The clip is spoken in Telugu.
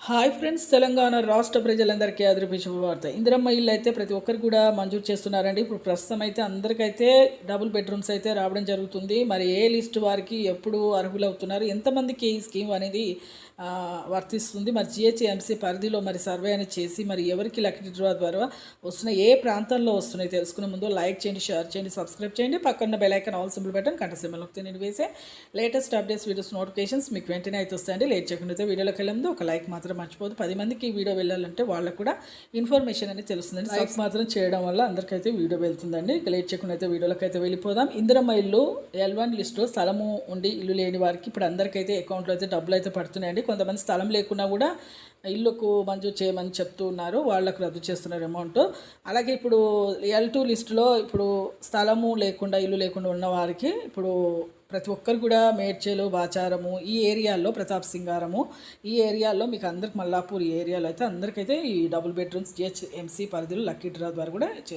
హాయ్ ఫ్రెండ్స్, తెలంగాణ రాష్ట్ర ప్రజలందరికీ అదిరిపే శుభవార్త. ఇందిరమ్మ ఇల్లు అయితే ప్రతి ఒక్కరు కూడా మంజూరు చేస్తున్నారండి. ఇప్పుడు ప్రస్తుతం అయితే అందరికైతే డబుల్ బెడ్రూమ్స్ అయితే రావడం జరుగుతుంది. మరి ఏ లిస్ట్ వారికి ఎప్పుడు అర్హులవుతున్నారు, ఎంతమందికి ఈ స్కీమ్ అనేది వర్తిస్తుంది, మరి జిహెచ్ఎంసీ పరిధిలో మరి సర్వే అనేది చేసి మరి ఎవరికి లక్కీ డ్రా ద్వారా వస్తున్నాయి, ఏ ప్రాంతాల్లో వస్తున్నాయి తెలుసుకునే ముందు లైక్ చేయండి, షేర్ చేయండి, సబ్స్క్రైబ్ చేయండి. పక్కన bell icon all symbol button గంట సింబల్ నొక్కితే నేను వేసే లేటెస్ట్ అప్డేట్స్ వీడియోస్ నోటిఫికేషన్స్ మీకు వెంటనే అయితే వస్తాయండి. లేట్ చేయకుండా అయితే వీడియోలోకి వెళ్ళే ఒక లైక్ మాత్రం మర్చిపోదు. 10 మందికి ఈ వీడియో వెళ్ళాలంటే వాళ్ళకు కూడా ఇన్ఫర్మేషన్ అనేది తెలుస్తుందండి. లైక్ మాత్రం చేయడం వల్ల అందరికైతే వీడియో వెళ్తుందండి. ఇక లేట్ చేయకుండా అయితే వీడియోలోకి అయితే వెళ్ళిపోదాం. ఇందిరమ్మ ఇల్లు L1 లిస్టులో స్థలము ఉండి ఇల్లు లేని వారికి ఇప్పుడు అందరికైతే అకౌంట్లో అయితే డబ్బులు అయితే పడుతున్నాయండి. కొంతమంది స్థలం లేకున్నా కూడా ఇల్లుకు మంజూరు చేయమని చెప్తూ ఉన్నారు, వాళ్ళకు రద్దు చేస్తున్నారు అమౌంట్. అలాగే ఇప్పుడు L2 లిస్టులో ఇప్పుడు స్థలము లేకుండా ఇల్లు లేకుండా ఉన్న వారికి ఇప్పుడు ప్రతి ఒక్కరు కూడా మేడ్చేలు, బాచారము ఈ ఏరియాల్లో, ప్రతాప్ సింగారము ఈ ఏరియాల్లో మీకు అందరికి, మల్లాపూర్ ఈ ఏరియాలో అయితే అందరికైతే ఈ డబుల్ బెడ్రూమ్స్ జిహెచ్ఎంసీ పరిధిలో లక్కీ డ్రా ద్వారా కూడా చేస్తారు.